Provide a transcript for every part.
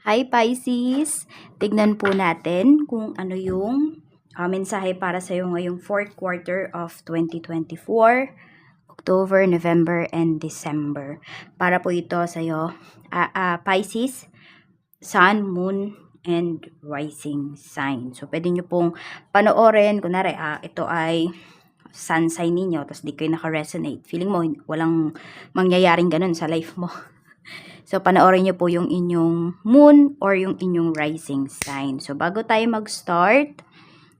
Hi Pisces! Tignan po natin kung ano yung mensahe para sa iyo ngayong fourth quarter of 2024, October, November, and December. Para po ito sa iyo, Pisces, Sun, Moon, and Rising sign. So, pwede nyo pong panoorin, kunwari, ito ay sun sign ninyo, tapos di kayo naka-resonate. Feeling mo, walang mangyayaring ganun sa life mo. So, panoorin nyo po yung inyong moon or yung inyong rising sign. So, bago tayo mag-start,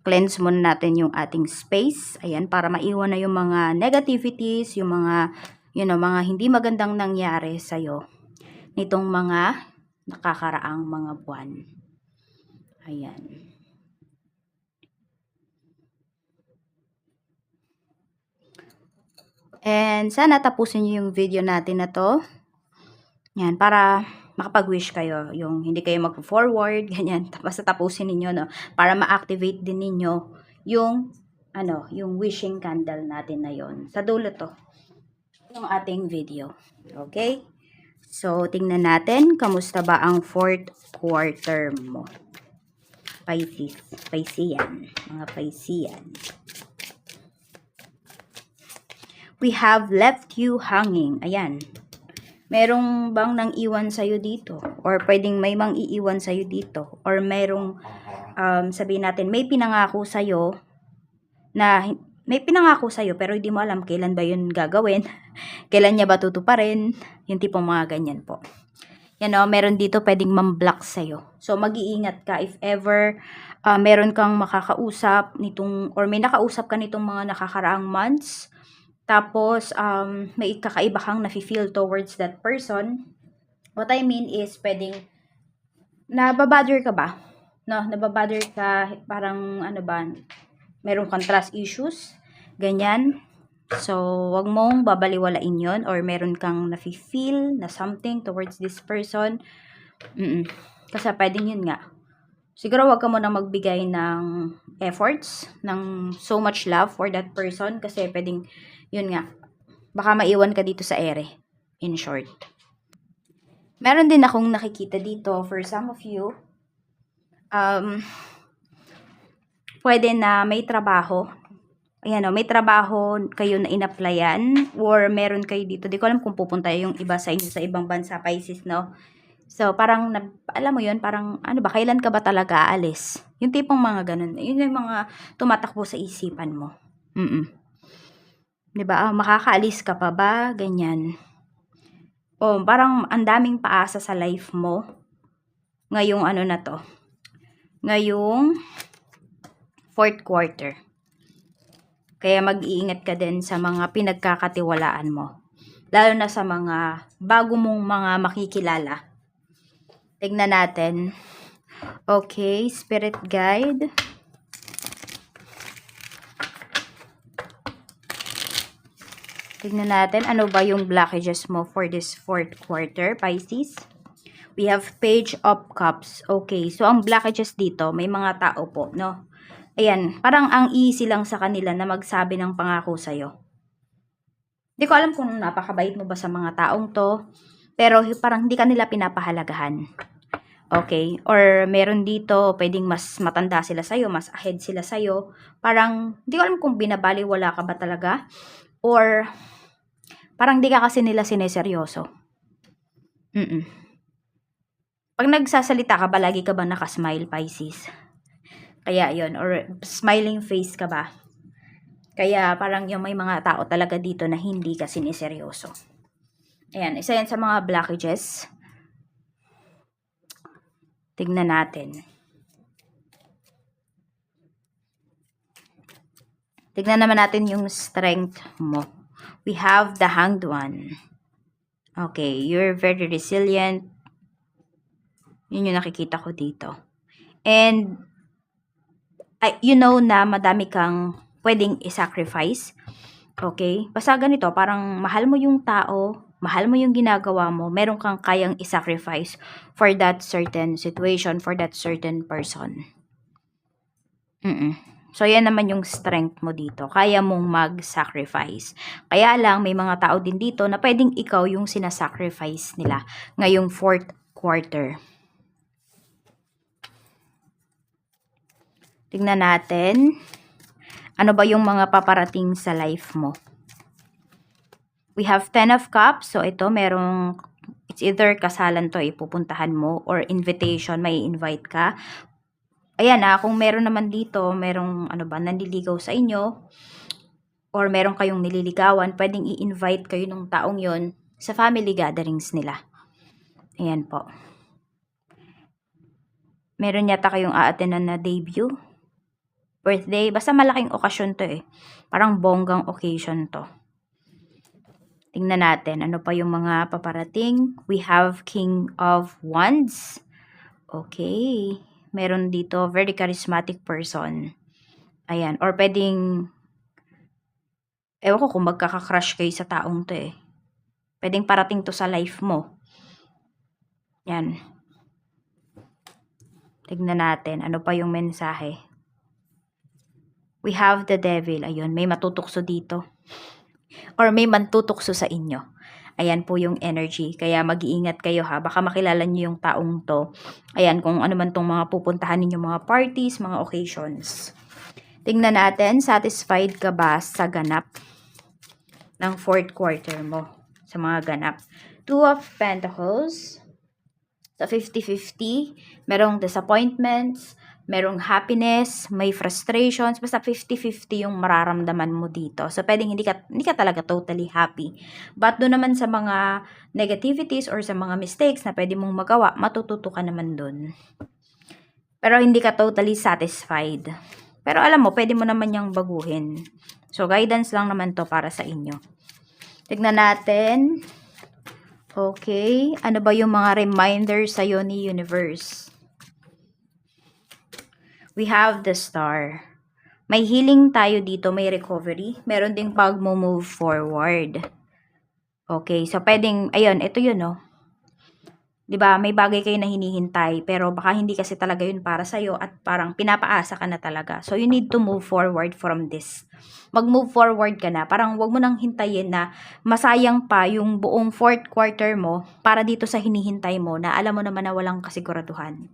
cleanse muna natin yung ating space. Ayan, para maiwan na yung mga negativities, yung mga, mga hindi magandang nangyari sa'yo nitong mga nakakaraang mga buwan. Ayan. And sana tapusin nyo yung video natin na to. Yan, para makapag-wish kayo, yung hindi kayo mag-forward, ganyan, basta tapusin ninyo, no? Para ma-activate din ninyo yung, yung wishing candle natin na yon. Sa dulo to, yung ating video. Okay? So, tingnan natin, kamusta ba ang fourth quarter mo? Pisces, Piscean, mga Piscean. We have left you hanging. Ayan. Merong bang nang iwan sa'yo dito? Or pwedeng may mang iiwan sa'yo dito? Or merong, sabihin natin, may pinangako sa'yo na, may pinangako sa'yo pero hindi mo alam kailan ba yun gagawin? Kailan niya ba tutuparin? Yung tipong mga ganyan po. Yan o, meron dito pwedeng mam-block sa'yo. So, mag-iingat ka if ever meron kang makakausap nitong, or may nakausap ka nitong mga nakakaraang months. Tapos, may kakaiba kang nafe-feel towards that person. What I mean is, pwedeng, nababother ka ba? No, nababother ka, parang, meron kang trust issues, ganyan. So, wag mong babaliwalain yon, or meron kang nafe-feel na something towards this person. Kasi pwedeng yun nga. Siguro wag ka muna magbigay ng efforts, ng so much love for that person, kasi pwedeng, yun nga, baka maiwan ka dito sa ere, in short. Meron din akong nakikita dito for some of you, pwede na may trabaho. Ayan o, may trabaho kayo na in-applyan, or meron kayo dito, di ko alam kung pupunta yung iba sa inyo sa ibang bansa, Pisces, no? So, parang, alam mo yun, parang, kailan ka ba talaga aalis? Yung tipong mga ganun, yun yung mga tumatakbo sa isipan mo. Diba? Makakaalis ka pa ba? Ganyan. O, parang ang daming paasa sa life mo. Ngayong na to. Ngayong fourth quarter. Kaya mag-iingat ka din sa mga pinagkakatiwalaan mo. Lalo na sa mga bago mong mga makikilala. Tignan natin. Okay, Spirit Guide. Tignan natin, ano ba yung blockages mo for this fourth quarter, Pisces? We have Page of Cups. Okay, so ang blockages dito, may mga tao po, no? Ayan, parang ang easy lang sa kanila na magsabi ng pangako sa'yo. Di ko alam kung napakabait mo ba sa mga taong to, pero parang hindi kanila pinapahalagahan. Okay, or meron dito, pwedeng mas matanda sila sa'yo, mas ahead sila sa'yo. Parang, di ko alam kung binabaliwala ka ba talaga, or parang di ka kasi nila sineseryoso. Pag nagsasalita ka ba, lagi ka ba nakasmile, Pisces? Kaya yon, or smiling face ka ba? Kaya parang yung may mga tao talaga dito na hindi ka sineseryoso. Ayan, isa yan sa mga blockages. Tignan natin. Tignan naman natin yung strength mo. We have the Hanged One. Okay, you're very resilient. Yun yung nakikita ko dito. And, you know na madami kang pwedeng i-sacrifice. Okay? Basta ganito, parang mahal mo yung tao, mahal mo yung ginagawa mo, meron kang kayang i-sacrifice for that certain situation, for that certain person. So, yan naman yung strength mo dito. Kaya mong mag-sacrifice. Kaya lang, may mga tao din dito na pwedeng ikaw yung sinasacrifice nila ngayong fourth quarter. Tingnan natin. Ano ba yung mga paparating sa life mo? We have 10 of Cups. So, ito, it's either kasalan to, ipupuntahan mo, or invitation, may invite ka. Ayan kung meron naman dito, merong, nanliligaw sa inyo, or meron kayong nililigawan, pwedeng i-invite kayo ng taong yon sa family gatherings nila. Ayan po. Meron yata kayong a-attendan na debut, birthday, basta malaking okasyon to Parang bonggang occasion to. Tingnan natin, ano pa yung mga paparating. We have King of Wands. Okay. Meron dito, very charismatic person. Ayan. Or pwedeng, ewan ko kung magkaka-crush kayo sa taong to Pwedeng parating to sa life mo. Yan. Tignan natin, ano pa yung mensahe. We have the devil. Ayun, may matutukso dito. Or may mantutukso sa inyo. Ayan po yung energy. Kaya mag-iingat kayo baka makilala nyo yung taong to. Ayan, kung ano man tong mga pupuntahan ninyo, mga parties, mga occasions. Tingnan natin, satisfied ka ba sa ganap ng 4th quarter mo? Sa mga ganap. 2 of Pentacles. Sa 50-50. Merong disappointments. Merong happiness, may frustrations, basta 50-50 yung mararamdaman mo dito. So, pwedeng hindi ka talaga totally happy. But doon naman sa mga negativities or sa mga mistakes na pwede mong magawa, matututo ka naman doon. Pero hindi ka totally satisfied. Pero alam mo, pwede mo naman yung baguhin. So, guidance lang naman to para sa inyo. Tignan natin. Okay. Ano ba yung mga reminders sa'yo ni Universe? We have the Star. May healing tayo dito, may recovery. Meron ding pag-move forward. Okay, so pwedeng, ayun, ito yun, no? 'Di ba? May bagay kayo na hinihintay, pero baka hindi kasi talaga yun para sa'yo at parang pinapaasa ka na talaga. So, you need to move forward from this. Mag-move forward ka na. Parang wag mo nang hintayin na masayang pa yung buong 4th quarter mo para dito sa hinihintay mo na alam mo naman na walang kasiguraduhan.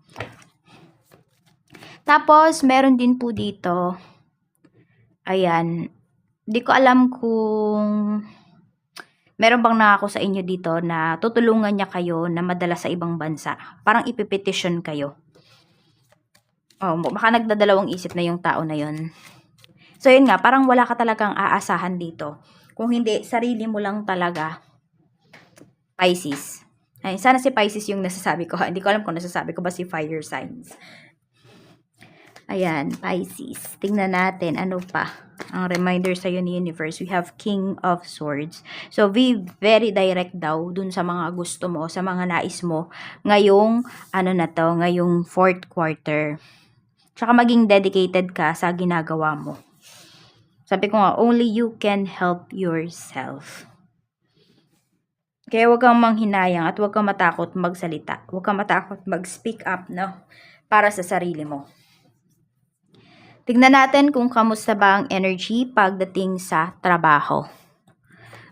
Tapos, meron din po dito, ayan, di ko alam kung meron bang nangako sa inyo dito na tutulungan niya kayo na madala sa ibang bansa. Parang ipipetition kayo. Oh, baka nagdadalawang isip na yung tao na yun. So, yun nga, parang wala ka talagang aasahan dito. Kung hindi, sarili mo lang talaga. Pisces. Ay, sana si Pisces yung nasasabi ko. Hindi ko alam kung nasasabi ko ba si fire signs. Ayan, Pisces. Tingnan natin, ano pa ang reminder sa'yo ni Universe. We have King of Swords. So, be very direct daw dun sa mga gusto mo, sa mga nais mo, ngayong, ngayong 4th quarter. Tsaka maging dedicated ka sa ginagawa mo. Sabi ko nga, only you can help yourself. Kaya huwag kang manghinayang at huwag kang matakot magsalita. Huwag kang matakot mag-speak up, no? Para sa sarili mo. Tignan natin kung kamusta ba ang energy pagdating sa trabaho.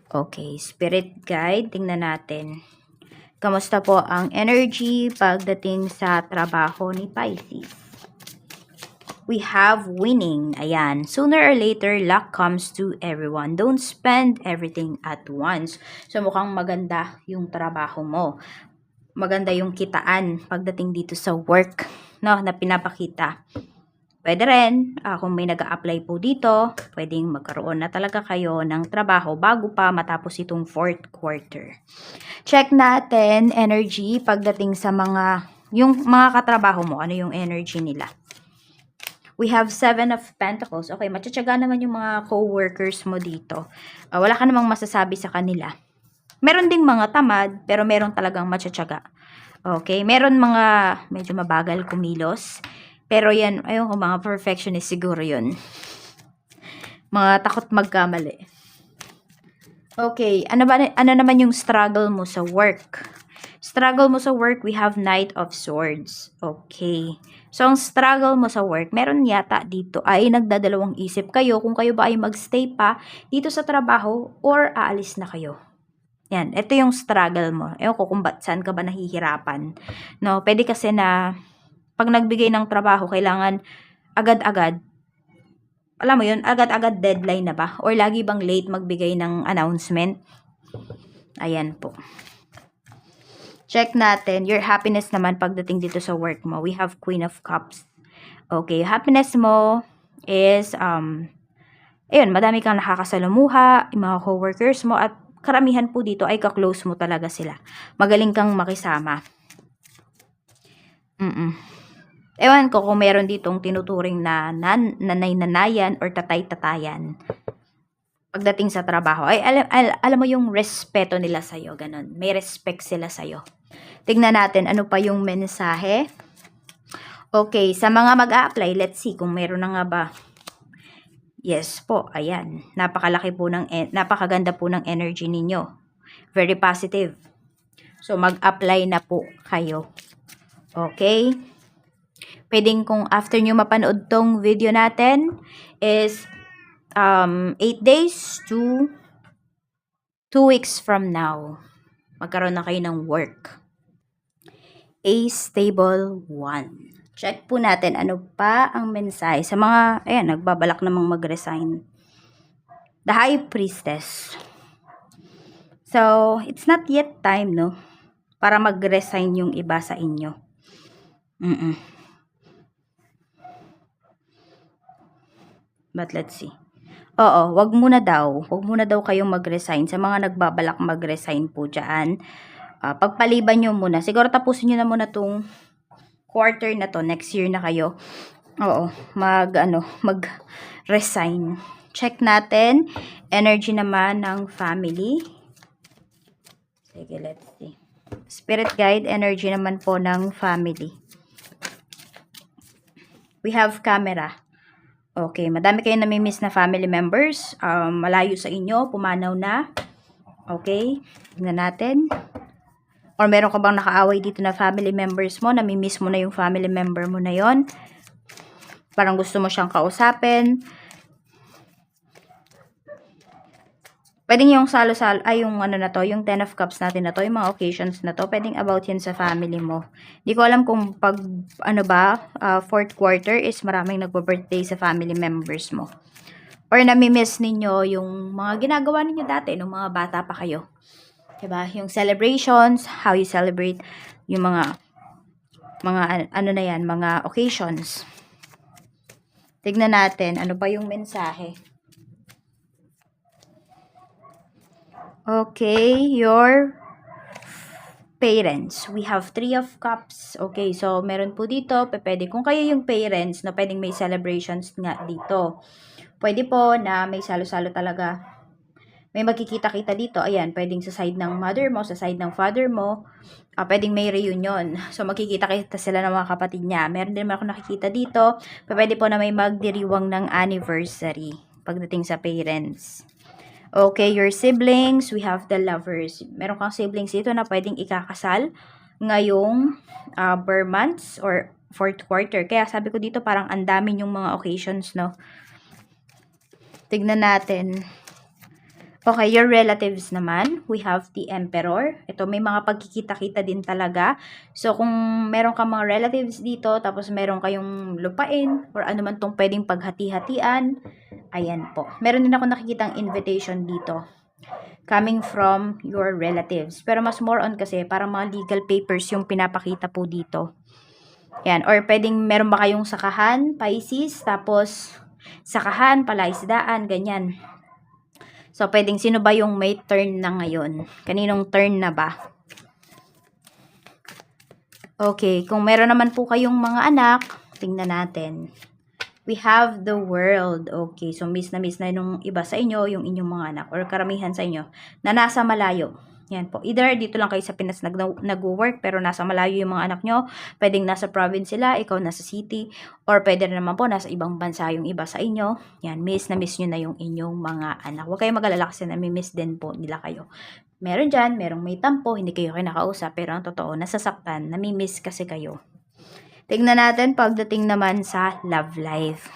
Okay, Spirit Guide, tingnan natin. Kamusta po ang energy pagdating sa trabaho ni Pisces? We have winning. Ayan. Sooner or later, luck comes to everyone. Don't spend everything at once. So, mukhang maganda yung trabaho mo. Maganda yung kitaan pagdating dito sa work, no, na pinapakita. Pwede rin, kung may nag-a-apply po dito, pwedeng magkaroon na talaga kayo ng trabaho bago pa matapos itong 4th quarter. Check natin energy pagdating sa yung mga katrabaho mo, ano yung energy nila. We have 7 of Pentacles. Okay, matyatsyaga naman yung mga co-workers mo dito. Wala ka namang masasabi sa kanila. Meron ding mga tamad, pero meron talagang matyatsyaga. Okay, meron mga medyo mabagal kumilos. Pero yan, ayun ko, mga perfectionist siguro yun. Mga takot magkamali. Okay, ano naman yung struggle mo sa work? Struggle mo sa work, we have Knight of Swords. Okay. So, ang struggle mo sa work, meron yata dito ay nagdadalawang isip kayo kung kayo ba ay magstay pa dito sa trabaho or aalis na kayo. Yan, ito yung struggle mo. Ewan ko kung saan ka ba nahihirapan. No, pwede kasi na pag nagbigay ng trabaho, kailangan agad-agad, alam mo yun, agad-agad deadline na ba? Or lagi bang late magbigay ng announcement? Ayan po. Check natin. Your happiness naman pagdating dito sa work mo. We have Queen of Cups. Okay, happiness mo is, ayun, madami kang nakakasalamuha, yung mga coworkers mo, at karamihan po dito ay ka-close mo talaga sila. Magaling kang makisama. Ewan ko kung meron ditong tinuturing na nanay-nanayan or tatay-tatayan pagdating sa trabaho. Ay, alam mo yung respeto nila sa'yo, ganun. May respect sila sa'yo. Tignan natin ano pa yung mensahe. Okay, sa mga mag-a-apply, let's see kung meron na nga ba. Yes po, ayan. Napakaganda po ng energy ninyo. Very positive. So, mag-apply na po kayo. Okay? Pwedeng kung after nyo mapanood tong video natin is 8 days to 2 weeks from now, magkaroon na kayo ng work. Ace Table 1. Check po natin ano pa ang mensahe sa mga, ayan, nagbabalak namang mag-resign. The High Priestess. So, it's not yet time, no? Para mag-resign yung iba sa inyo. But let's see. Oo, wag muna daw kayong mag-resign. Sa mga nagbabalak mag-resign po dyan, pagpaliban nyo muna. Siguro tapusin nyo na muna tong quarter na to. Next year na kayo. Oo, mag-resign. Check natin. Energy naman ng family. Sige, let's see. Spirit guide, energy naman po ng family. We have camera. Okay, madami kayong namimiss na family members. Malayo sa inyo, pumanaw na. Okay, tingnan natin. Or meron ka bang nakaaway dito na family members mo, namimiss mo na yung family member mo na yon. Parang gusto mo siyang kausapin. Pwedeng yung salo-salo, ay yung ano na to, yung 10 of Cups natin na to, yung mga occasions na to, pwedeng about yan sa family mo. Hindi ko alam kung pag, fourth quarter is maraming nagbo-birthday sa family members mo. Or namimiss ninyo yung mga ginagawa ninyo dati, nung mga bata pa kayo. Diba? Yung celebrations, how you celebrate, yung mga mga occasions. Tignan natin, ano pa yung mensahe. Okay, your parents. We have 3 of Cups. Okay, so meron po dito, pwede kung kayo yung parents, no, pwedeng may celebrations nga dito. Pwede po na may salo-salo talaga. May magkikita-kita dito. Ayan, pwedeng sa side ng mother mo, sa side ng father mo. Pwedeng may reunion. So, magkikita-kita sila ng mga kapatid niya. Meron din ako nakikita dito. Pwede po na may magdiriwang ng anniversary pagdating sa parents. Okay, your siblings, we have the Lovers. Meron kang siblings dito na pwedeng ikakasal ngayong per months or fourth quarter. Kaya sabi ko dito parang ang dami yung mga occasions, no? Tignan natin. Okay, your relatives naman, we have the Emperor. Ito, may mga pagkikita-kita din talaga. So, kung meron kang mga relatives dito, tapos meron kayong lupain, or ano man tong pwedeng paghati-hatian, ayan po. Meron din ako nakikitang invitation dito. Coming from your relatives. Pero mas more on kasi, para mga legal papers yung pinapakita po dito. Ayan, or pwedeng meron ba kayong sakahan, Pisces, tapos sakahan, palaisdaan, ganyan. So, pwedeng sino ba yung may turn na ngayon? Kaninong turn na ba? Okay, kung meron naman po kayong mga anak, tingnan natin. We have the World. Okay, so miss na nung iba sa inyo, yung inyong mga anak, or karamihan sa inyo, na nasa malayo. Yan po. Either dito lang kayo sa Pinas nag-work, pero nasa malayo yung mga anak nyo. Pwedeng nasa province sila, ikaw nasa city. Or pwede naman po, nasa ibang bansa yung iba sa inyo. Yan, miss nyo na yung inyong mga anak. Huwag kayong mag-alala kasi nami-miss din po nila kayo. Meron dyan, merong may tampo, hindi kayo kinakausap. Pero ang totoo, nasasaktan, nami-miss kasi kayo. Tignan natin pagdating naman sa love life.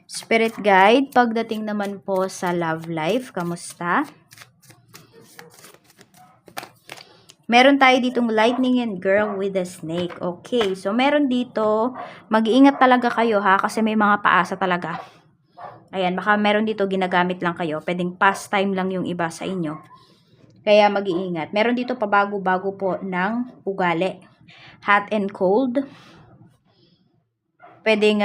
Spirit guide, pagdating naman po sa love life, kamusta? Meron tayo ditong lightning and girl with a snake. Okay, so meron dito, mag-iingat talaga kayo ha, kasi may mga paasa talaga. Ayan, baka meron dito ginagamit lang kayo. Pwedeng pastime lang yung iba sa inyo. Kaya mag-iingat. Meron dito pabago-bago po ng ugali. Hot and cold. Pwedeng,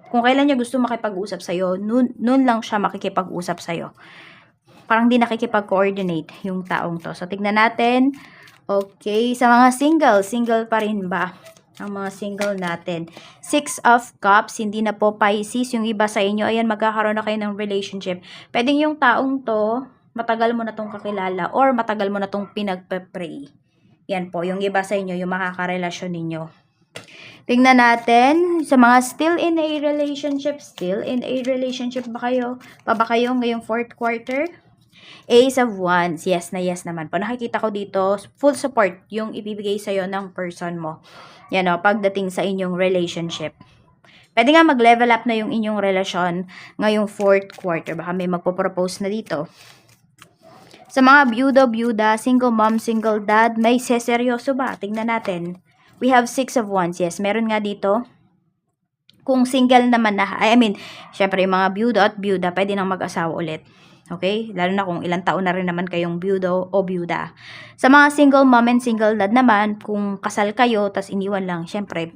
kung kailan niya gusto makipag-usap sa'yo, noon lang siya makikipag-usap sa'yo. Parang di nakikipag-coordinate yung taong to. So, tignan natin. Okay, sa mga single pa rin ba? Ang mga single natin. 6 of Cups, hindi na po Pisces. Yung iba sa inyo, ayan, magkakaroon na kayo ng relationship. Pwedeng yung taong to, matagal mo na tong kakilala or matagal mo na tong pinagpe-pray. Yan po, yung iba sa inyo, yung makakarelasyon ninyo. Tingnan natin, sa mga still in a relationship ba kayo? Pa ba kayo ngayong 4th quarter? Ace of Wands, yes na yes naman po. Nakikita ko dito, full support yung ibibigay sa'yo ng person mo. Yan o, pagdating sa inyong relationship. Pwede nga mag-level up na yung inyong relasyon ngayong 4th quarter. Baka may magpo-propose na dito. Sa mga byuda, single mom, single dad, may seseryoso ba? Tingnan natin. We have 6 of Wands, yes. Meron nga dito. Kung single naman na, syempre yung mga byuda at byuda, pwede nang mag-asawa ulit. Okay? Lalo na kung ilang taon na rin naman kayong byudo o byuda. Sa mga single mom and single dad naman, kung kasal kayo, tas iniwan lang, syempre,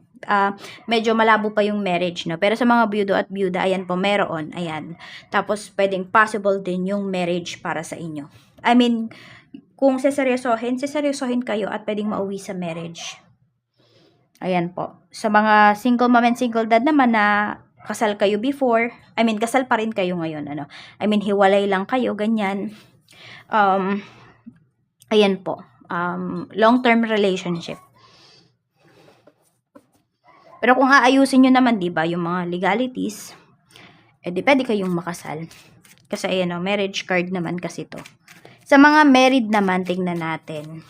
medyo malabo pa yung marriage, no? Pero sa mga byudo at byuda, ayan po, meron. Ayan. Tapos, pwedeng possible din yung marriage para sa inyo. Kung seseryosohin kayo at pwedeng mauwi sa marriage. Ayan po. Sa mga single mom and single dad naman na kasal kayo before, kasal pa rin kayo ngayon, hiwalay lang kayo, ganyan. Ayan po. Long-term relationship. Pero kung aayusin nyo naman, diba, yung mga legalities, di pwede kayong makasal. Kasi ayan o, marriage card naman kasi to. Sa mga married naman, tingnan natin.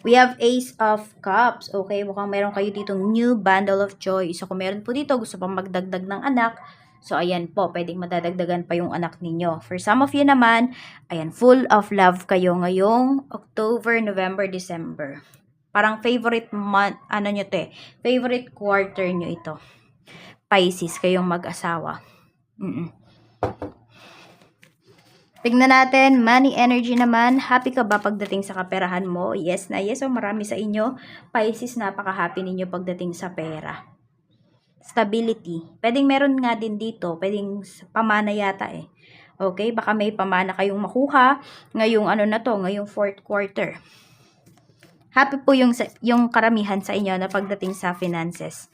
We have Ace of Cups. Okay, mukhang meron kayo ditong new bundle of joy. So, kung meron po dito, gusto pang magdagdag ng anak. So, ayan po, pwedeng madadagdagan pa yung anak ninyo. For some of you naman, ayan, full of love kayo ngayong October, November, December. Parang favorite month, nyo to favorite quarter nyo ito. Pisces, kayong mag-asawa. Tignan natin, money energy naman. Happy ka ba pagdating sa kaperahan mo? Yes na yes. So, marami sa inyo. Pisces, napaka-happy ninyo pagdating sa pera. Stability. Pwedeng meron nga din dito. Pwedeng pamana yata Okay, baka may pamana kayong makuha ngayong ngayong 4th quarter. Happy po yung karamihan sa inyo na pagdating sa finances.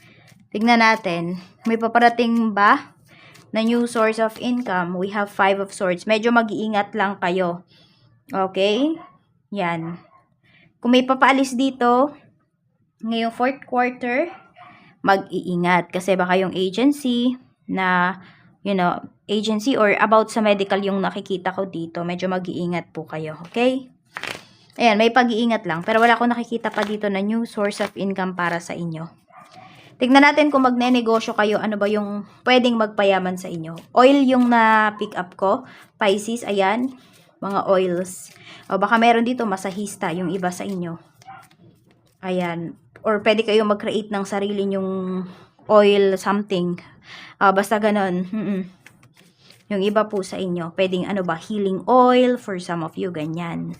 Tignan natin, may paparating ba na new source of income? We have 5 of Swords. Medyo mag-iingat lang kayo. Okay? Yan. Kung may papaalis dito, ngayong 4th quarter, mag-iingat. Kasi baka yung agency na, agency or about sa medical yung nakikita ko dito, medyo mag-iingat po kayo. Okay? Ayan, may pag-iingat lang. Pero wala akong nakikita pa dito na new source of income para sa inyo. Tignan natin kung magne-negosyo kayo, ano ba yung pwedeng magpayaman sa inyo. Oil yung na-pick up ko. Pisces, ayan. Mga oils. O baka meron dito masahista yung iba sa inyo. Ayan. Or pwede kayo mag-create ng sarili nyong oil something. Basta ganon. Yung iba po sa inyo. Pwedeng healing oil for some of you. Ganyan.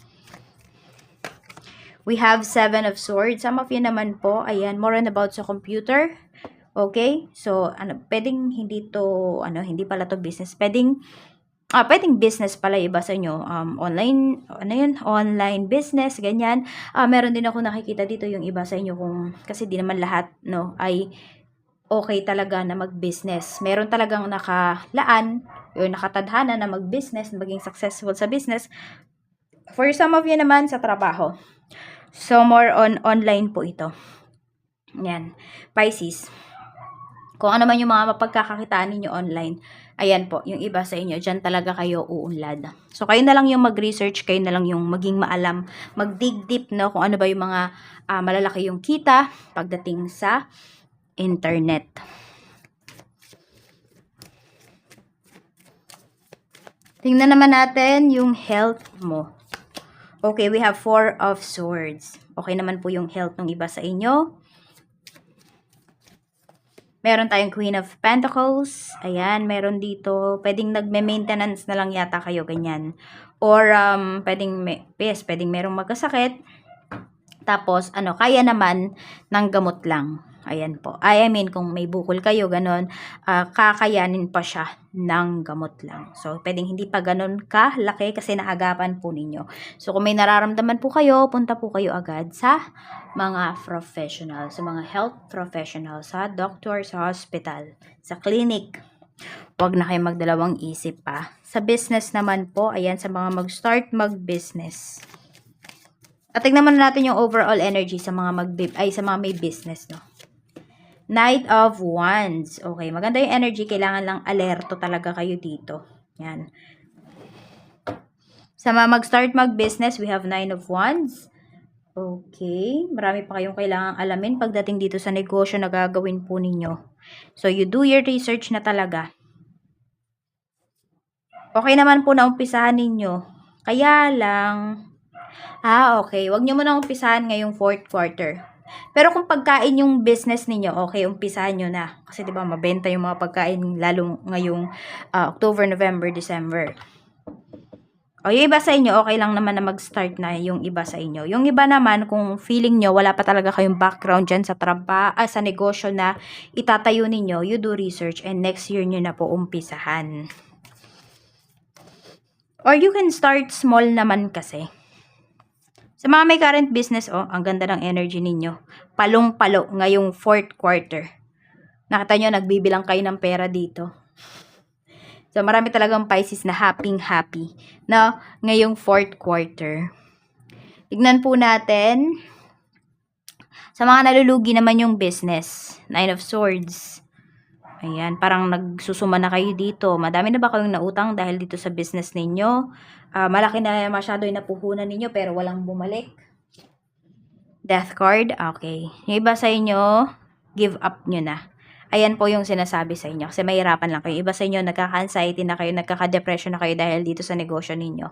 We have 7 of Swords. Some of you naman po, ayan, more on about sa computer. Okay? So, pwedeng hindi to, hindi pala to business. Pwedeng business pala iba sa inyo. Online, online business, ganyan. Meron din ako nakikita dito yung iba sa inyo kasi di naman lahat, ay okay talaga na mag-business. Meron talagang nakalaan, yung nakatadhana na mag-business, maging successful sa business. For some of you naman, sa trabaho. So, more on online po ito. Yan. Pisces. Kung ano man yung mga mapagkakakitaan ninyo online, ayan po, yung iba sa inyo, dyan talaga kayo uunlad. So, kayo na lang yung mag-research, kayo na lang yung maging maalam, mag-dig deep, kung ano ba yung mga malalaki yung kita pagdating sa internet. Tingnan naman natin yung health mo. Okay, we have 4 of Swords. Okay naman po yung health ng iba sa inyo. Meron tayong Queen of Pentacles. Ayan, meron dito. Pwedeng nagme-maintenance na lang yata kayo, ganyan. Or, pwedeng merong magkasakit. Tapos, kaya naman ng gamot lang. Ayan po. I mean, kung may bukol kayo, ganon, kakayanin pa siya ng gamot lang. So, pwedeng hindi pa ganon kalaki kasi naagapan po ninyo. So, kung may nararamdaman po kayo, punta po kayo agad sa mga professional, sa mga health professional, sa doctor, sa hospital, sa clinic. Huwag na kayo magdalawang isip pa. Sa business naman po, ayan, sa mga mag-start mag-business. At tignan muna natin yung overall energy sa mga sa mga may business, no? Knight of Wands. Okay, maganda yung energy. Kailangan lang alerto talaga kayo dito. Yan. Sa mga mag-start mag-business, we have 9 of Wands. Okay, marami pa kayong kailangang alamin pagdating dito sa negosyo na gagawin po ninyo. So, you do your research na talaga. Okay naman po na umpisahan ninyo. Kaya lang, okay, wag nyo muna umpisahan ngayong 4th quarter. Pero kung pagkain yung business ninyo, okay, umpisahan nyo na. Kasi diba, mabenta yung mga pagkain lalo ngayong October, November, December. O, yung iba sa inyo, okay lang naman na mag-start na yung iba sa inyo. Yung iba naman, kung feeling nyo, wala pa talaga kayong background dyan sa sa negosyo na itatayo ninyo, you do research and next year nyo na po umpisahan. Or you can start small naman kasi. Sa mga may current business, ang ganda ng energy ninyo. Palong-palo ngayong 4th quarter. Nakita nyo, nagbibilang kayo ng pera dito. So, marami talagang Pisces na happy na ngayong 4th quarter. Tignan po natin. Sa mga nalulugi naman yung business. 9 of Swords. Ayan, parang nagsusuma na kayo dito. Madami na ba kayong nautang dahil dito sa business ninyo? Malaki na masyado yung napuhunan ninyo pero walang bumalik. Death card, okay. Yung iba sa inyo, give up nyo na. Ayan po yung sinasabi sa inyo kasi mahirapan lang kayo. Iba sa inyo, nagkaka-anxiety na kayo, nagkaka-depression na kayo dahil dito sa negosyo ninyo.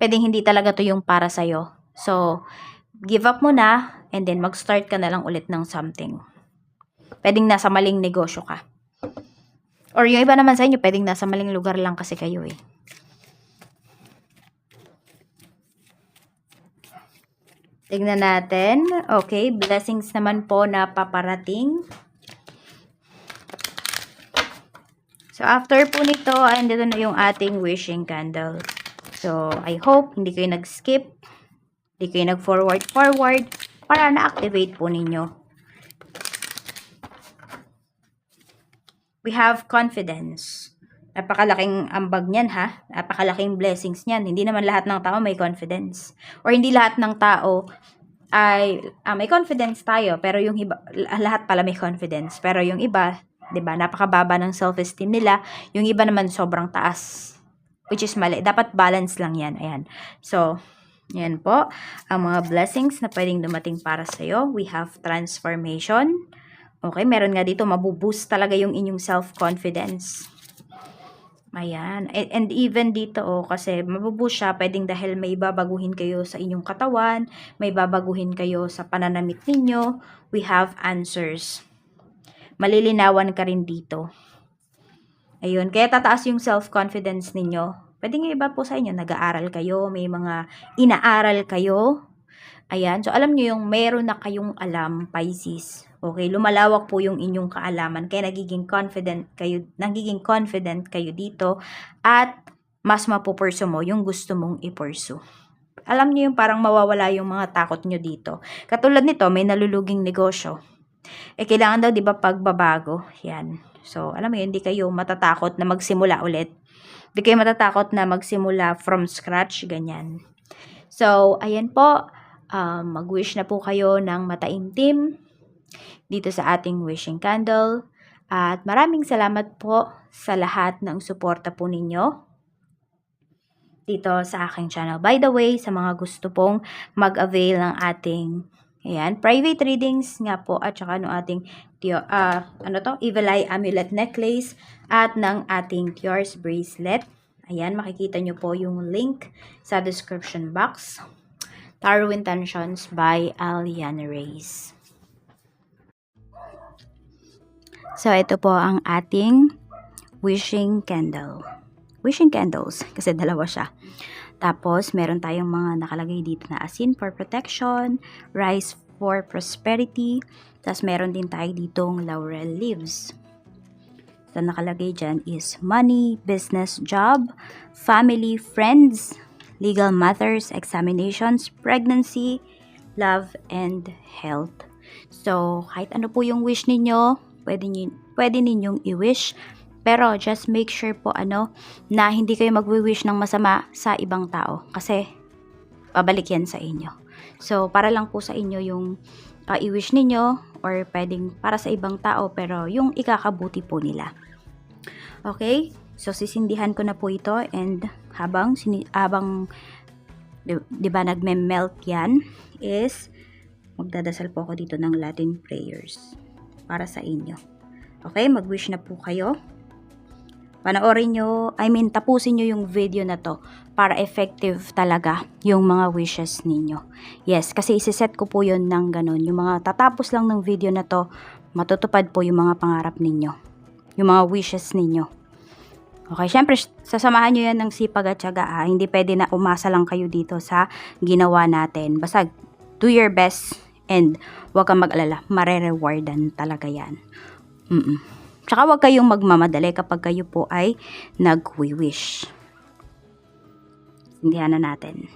Pwedeng hindi talaga to yung para sa'yo. So, give up mo na and then mag-start ka na lang ulit ng something. Pwedeng nasa maling negosyo ka. Or yung iba naman sa inyo, pwedeng nasa maling lugar lang kasi kayo eh. Tignan natin. Okay, blessings naman po na paparating. So, after po nito, andito na yung ating wishing candle. So, I hope hindi kayo nag-skip, hindi kayo nag-forward para na-activate po ninyo. We have confidence. Napakalaking ambag niyan ha. Napakalaking blessings niyan. Hindi naman lahat ng tao may confidence. Or hindi lahat ng tao ay may confidence tayo. Pero yung iba, lahat pala may confidence. Pero yung iba, 'di ba, napakababa ng self-esteem nila. Yung iba naman sobrang taas. Which is mali. Dapat balance lang yan. Ayan. So, yan po. Ang mga blessings na pwedeng dumating para sa'yo. We have transformation. Okay, meron nga dito, mabuboost talaga yung inyong self-confidence. Ayan. And even dito, kasi mabuboost siya, pwedeng dahil may babaguhin kayo sa inyong katawan, may babaguhin kayo sa pananamit ninyo. We have answers. Malilinawan ka rin dito. Ayun, kaya tataas yung self-confidence ninyo. Pwedeng iba po sa inyo, nag-aaral kayo, may mga inaaral kayo. Ayan, so alam nyo yung meron na kayong alam, Pisces. Okay, lumalawak po yung inyong kaalaman, kaya nagiging confident kayo dito at mas mapupurso mo yung gusto mong ipurso. Alam nyo yung parang mawawala yung mga takot nyo dito. Katulad nito, may naluluging negosyo. Kailangan daw, di ba, pagbabago. Yan. So, alam mo yun, hindi kayo matatakot na magsimula ulit. Hindi kayo matatakot na magsimula from scratch, ganyan. So, ayan po. Mag-wish na po kayo ng mataimtim dito sa ating wishing candle. At maraming salamat po sa lahat ng suporta po ninyo dito sa aking channel. By the way, sa mga gusto pong mag-avail ng ating private readings nga po at saka ng ating Evil Eye Amulet Necklace at ng ating Tiaras Bracelet. Ayan, makikita nyo po yung link sa description box. Tarot Intentions by Aliana Reyes. So, ito po ang ating wishing candle. Wishing candles, kasi dalawa siya. Tapos, meron tayong mga nakalagay dito na asin for protection, rice for prosperity, tapos meron din tayo ditong laurel leaves. So, nakalagay dyan is money, business, job, family, friends, legal matters, examinations, pregnancy, love, and health. So, kahit ano po yung wish ninyo, pwede ninyong i-wish. Pero, just make sure po na hindi kayo mag-wish ng masama sa ibang tao. Kasi, pabalik yan sa inyo. So, para lang po sa inyo yung i-wish ninyo or pwedeng para sa ibang tao pero yung ikakabuti po nila. Okay? So, sisindihan ko na po ito and habang diba nagme-melt yan is magdadasal po ako dito ng Latin prayers para sa inyo. Okay? Mag-wish na po kayo. Panoorin nyo, tapusin nyo yung video na to para effective talaga yung mga wishes ninyo. Yes, kasi isiset ko po yun ng ganun. Yung mga tatapos lang ng video na to, matutupad po yung mga pangarap ninyo. Yung mga wishes ninyo. Okay, syempre, sasamahan nyo yan ng sipag at tiyaga. Hindi pwede na umasa lang kayo dito sa ginawa natin. Basta, do your best and huwag kang mag-alala. Mare-rewardan talaga yan. Tsaka huwag kayong magmamadali kapag kayo po ay nag-wish. Sindihan na natin.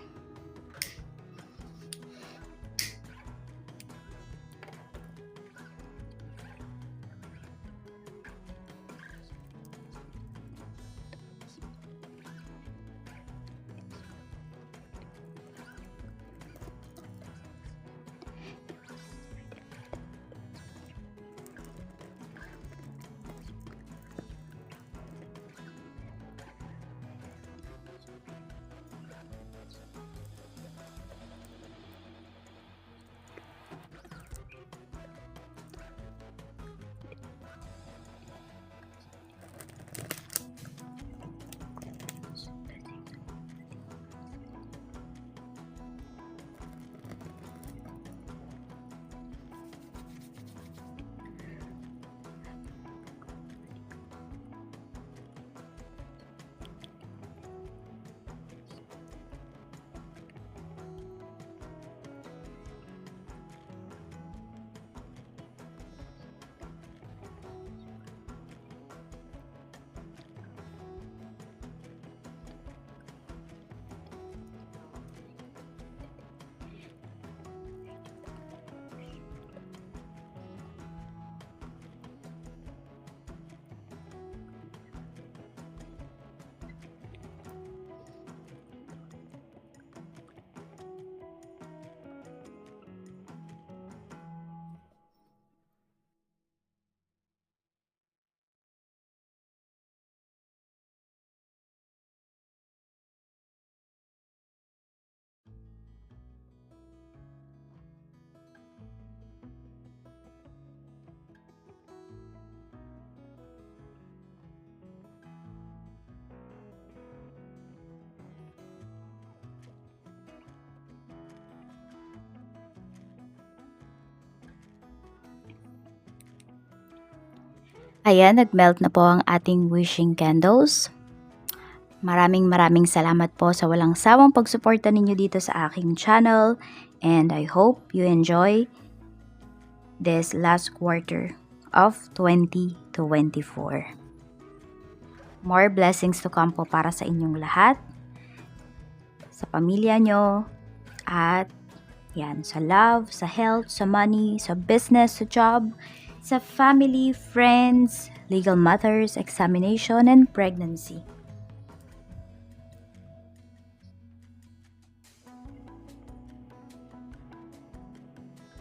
Ayan, nag-melt na po ang ating wishing candles. Maraming salamat po sa walang sawang pagsuporta ninyo dito sa aking channel. And I hope you enjoy this last quarter of 2024. More blessings to come po para sa inyong lahat, sa pamilya nyo, at yan, sa love, sa health, sa money, sa business, sa job, sa family, friends, legal matters, examination, and pregnancy.